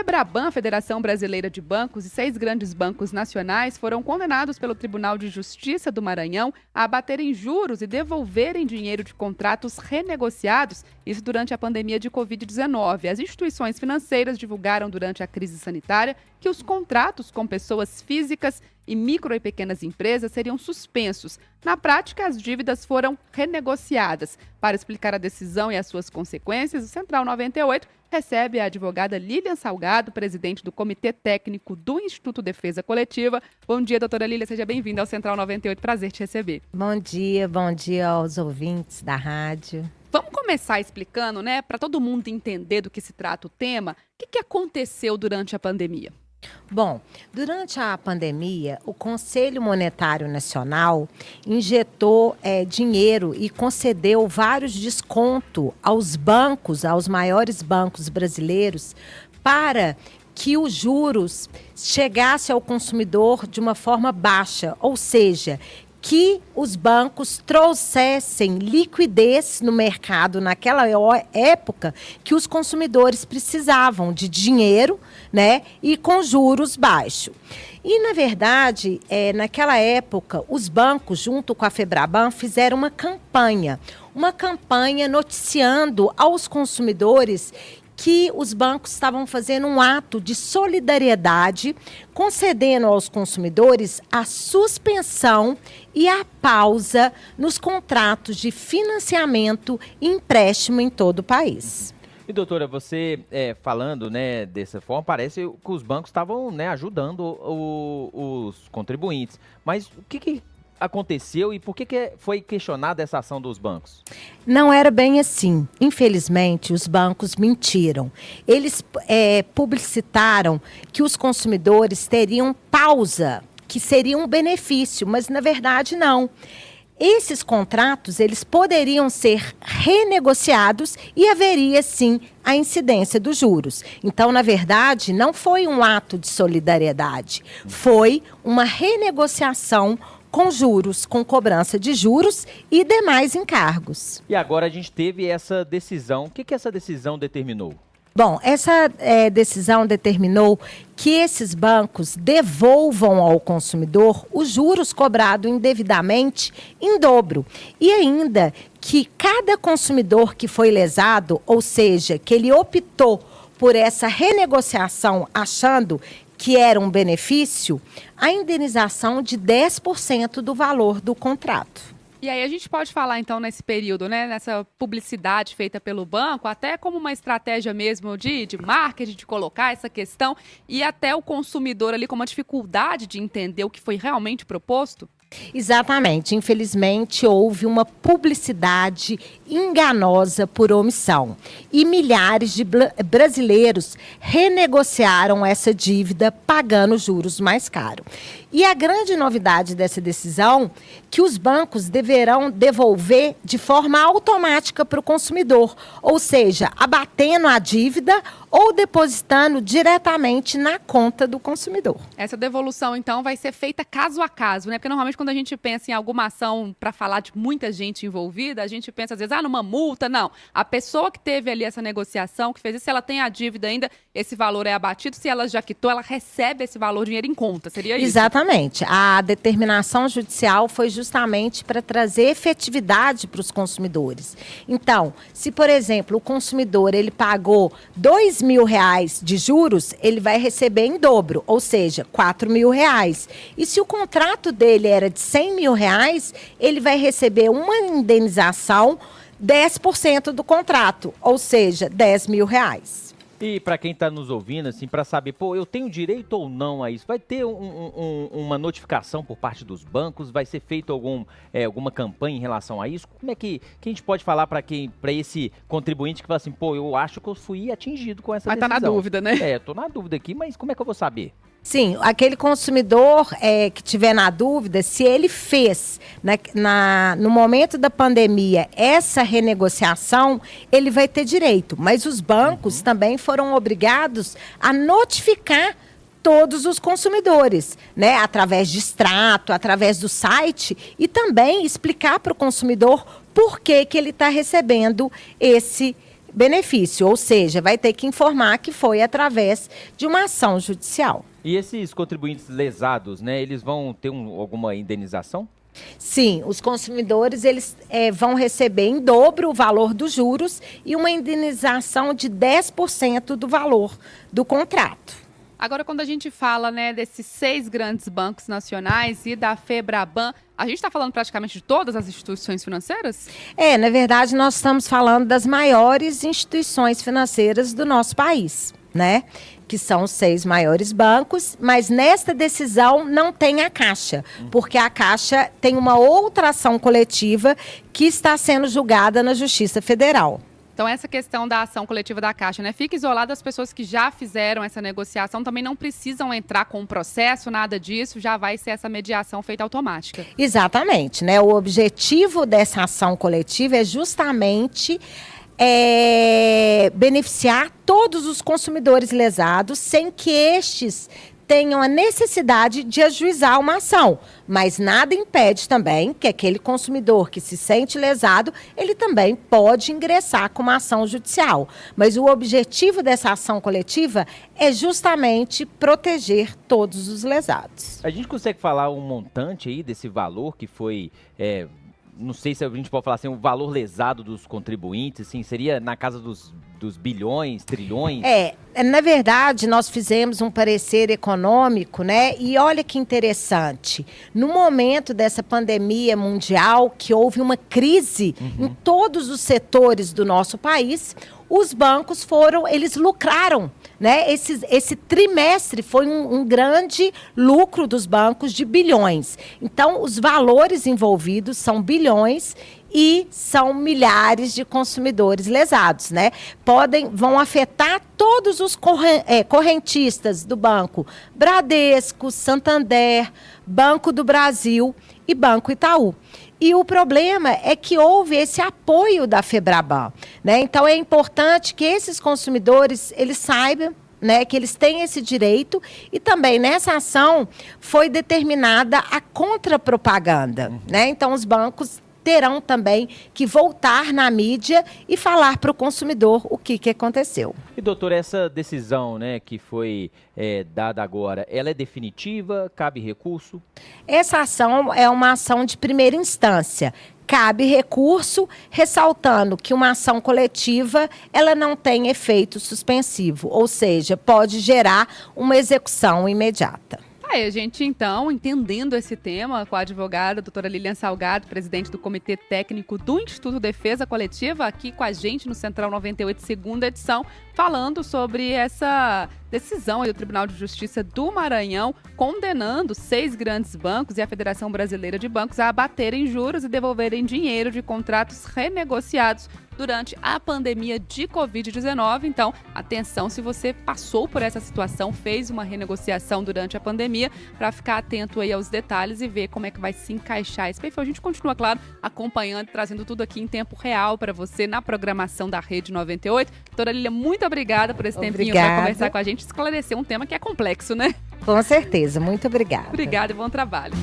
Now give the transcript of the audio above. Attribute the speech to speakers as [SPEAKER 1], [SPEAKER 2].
[SPEAKER 1] Febraban, Federação Brasileira de Bancos, e 6 grandes bancos nacionais foram condenados pelo Tribunal de Justiça do Maranhão a abaterem juros e devolverem dinheiro de contratos renegociados, isso durante a pandemia de Covid-19. As instituições financeiras divulgaram durante a crise sanitária que os contratos com pessoas físicas e micro e pequenas empresas seriam suspensos. Na prática, as dívidas foram renegociadas. Para explicar a decisão e as suas consequências, o Central 98 recebe a advogada Lília Salgado, presidente do Comitê Técnico do Instituto Defesa Coletiva. Bom dia, doutora Lília, seja bem-vinda ao Central 98, prazer te receber.
[SPEAKER 2] Bom dia aos ouvintes da rádio.
[SPEAKER 1] Vamos começar explicando, né, para todo mundo entender do que se trata o tema, o que aconteceu durante a pandemia?
[SPEAKER 2] Bom, durante a pandemia, o Conselho Monetário Nacional injetou dinheiro e concedeu vários descontos aos bancos, aos maiores bancos brasileiros, para que os juros chegassem ao consumidor de uma forma baixa, ou seja, que os bancos trouxessem liquidez no mercado naquela época que os consumidores precisavam de dinheiro, né, e com juros baixos. E, na verdade, naquela época, os bancos, junto com a Febraban, fizeram uma campanha noticiando aos consumidores que os bancos estavam fazendo um ato de solidariedade, concedendo aos consumidores a suspensão e a pausa nos contratos de financiamento e empréstimo em todo o país.
[SPEAKER 3] E, doutora, você falando, né, dessa forma, parece que os bancos estavam, né, ajudando os contribuintes. Mas o que aconteceu e por que foi questionada essa ação dos bancos?
[SPEAKER 2] Não era bem assim. Infelizmente, os bancos mentiram. Eles publicitaram que os consumidores teriam pausa, que seria um benefício, mas na verdade não. Esses contratos, eles poderiam ser renegociados e haveria, sim, a incidência dos juros. Então, na verdade, não foi um ato de solidariedade, foi uma renegociação com juros, com cobrança de juros e demais encargos.
[SPEAKER 3] E agora a gente teve essa decisão. O que essa decisão determinou?
[SPEAKER 2] Bom, essa decisão determinou que esses bancos devolvam ao consumidor os juros cobrados indevidamente em dobro. E ainda que cada consumidor que foi lesado, ou seja, que ele optou por essa renegociação achando que era um benefício, a indenização de 10% do valor do contrato.
[SPEAKER 1] E aí a gente pode falar, então, nesse período, né, nessa publicidade feita pelo banco, até como uma estratégia mesmo de marketing, de colocar essa questão, e até o consumidor ali com uma dificuldade de entender o que foi realmente proposto?
[SPEAKER 2] Exatamente. Infelizmente, houve uma publicidade enganosa por omissão. E milhares de brasileiros renegociaram essa dívida pagando juros mais caros. E a grande novidade dessa decisão é que os bancos deverão devolver de forma automática para o consumidor, ou seja, abatendo a dívida ou depositando diretamente na conta do consumidor.
[SPEAKER 1] Essa devolução, então, vai ser feita caso a caso, né? Porque normalmente quando a gente pensa em alguma ação para falar de muita gente envolvida, a gente pensa às vezes, numa multa. Não. A pessoa que teve ali essa negociação, que fez isso, se ela tem a dívida ainda, esse valor é abatido. Se ela já quitou, ela recebe esse valor, dinheiro em conta. Seria isso?
[SPEAKER 2] Exatamente. A determinação judicial foi justamente para trazer efetividade para os consumidores. Então, se, por exemplo, o consumidor ele pagou R$2.000 de juros, ele vai receber em dobro, ou seja, R$4.000. E se o contrato dele era de R$100.000, ele vai receber uma indenização 10% do contrato, ou seja, R$10.000.
[SPEAKER 3] E para quem está nos ouvindo, assim, para saber, eu tenho direito ou não a isso? Vai ter uma notificação por parte dos bancos? Vai ser feita alguma campanha em relação a isso? Como é que a gente pode falar para esse contribuinte que fala assim, eu acho que eu fui atingido com essa decisão?
[SPEAKER 1] Mas tá na dúvida, né?
[SPEAKER 3] Tô na dúvida aqui, mas como é que eu vou saber?
[SPEAKER 2] Sim, aquele consumidor que tiver na dúvida, se ele fez no momento da pandemia essa renegociação, ele vai ter direito. Mas os bancos também foram obrigados a notificar todos os consumidores, né? Através de extrato, através do site, e também explicar para o consumidor por que ele está recebendo esse benefício, ou seja, vai ter que informar que foi através de uma ação judicial.
[SPEAKER 3] E esses contribuintes lesados, né, eles vão ter alguma indenização?
[SPEAKER 2] Sim, os consumidores eles vão receber em dobro o valor dos juros e uma indenização de 10% do valor do contrato.
[SPEAKER 1] Agora, quando a gente fala, né, desses 6 grandes bancos nacionais e da Febraban, a gente está falando praticamente de todas as instituições financeiras?
[SPEAKER 2] Na verdade, nós estamos falando das maiores instituições financeiras do nosso país, né? Que são os 6 maiores bancos, mas nesta decisão não tem a Caixa, porque a Caixa tem uma outra ação coletiva que está sendo julgada na Justiça Federal.
[SPEAKER 1] Então, essa questão da ação coletiva da Caixa, né? Fica isolada, as pessoas que já fizeram essa negociação também não precisam entrar com um processo, nada disso, já vai ser essa mediação feita automática.
[SPEAKER 2] Exatamente, né? O objetivo dessa ação coletiva é justamente beneficiar todos os consumidores lesados sem que estes tenham a necessidade de ajuizar uma ação, mas nada impede também que aquele consumidor que se sente lesado, ele também pode ingressar com uma ação judicial. Mas o objetivo dessa ação coletiva é justamente proteger todos os lesados.
[SPEAKER 3] A gente consegue falar um montante aí desse valor que foi... não sei se a gente pode falar assim, o valor lesado dos contribuintes, assim, seria na casa dos bilhões, trilhões?
[SPEAKER 2] Na verdade, nós fizemos um parecer econômico, né? E olha que interessante. No momento dessa pandemia mundial, que houve uma crise em todos os setores do nosso país, os bancos eles lucraram, né? Esse trimestre foi um grande lucro dos bancos de bilhões. Então, os valores envolvidos são bilhões e são milhares de consumidores lesados, né? Vão afetar todos os correntistas do banco Bradesco, Santander, Banco do Brasil e Banco Itaú. E o problema é que houve esse apoio da Febraban, né? Então é importante que esses consumidores eles saibam, né, que eles têm esse direito, e também nessa ação foi determinada a contrapropaganda, né? Então os bancos terão também que voltar na mídia e falar para o consumidor o que aconteceu.
[SPEAKER 3] E, doutor, essa decisão, né, que foi dada agora, ela é definitiva? Cabe recurso?
[SPEAKER 2] Essa ação é uma ação de primeira instância. Cabe recurso, ressaltando que uma ação coletiva ela não tem efeito suspensivo, ou seja, pode gerar uma execução imediata.
[SPEAKER 1] Aí, a gente, então, entendendo esse tema com a advogada doutora Lilian Salgado, presidente do Comitê Técnico do Instituto Defesa Coletiva, aqui com a gente no Central 98, segunda edição, falando sobre essa decisão do Tribunal de Justiça do Maranhão, condenando 6 grandes bancos e a Federação Brasileira de Bancos a abaterem juros e devolverem dinheiro de contratos renegociados durante a pandemia de Covid-19. Então, atenção se você passou por essa situação, fez uma renegociação durante a pandemia, para ficar atento aí aos detalhes e ver como é que vai se encaixar esse perfil. A gente continua, claro, acompanhando, trazendo tudo aqui em tempo real para você na programação da Rede 98. Doutora Lilian, muito obrigada por esse tempinho para conversar com a gente, esclarecer um tema que é complexo, né?
[SPEAKER 2] Com certeza, muito obrigada.
[SPEAKER 1] Obrigada e bom trabalho.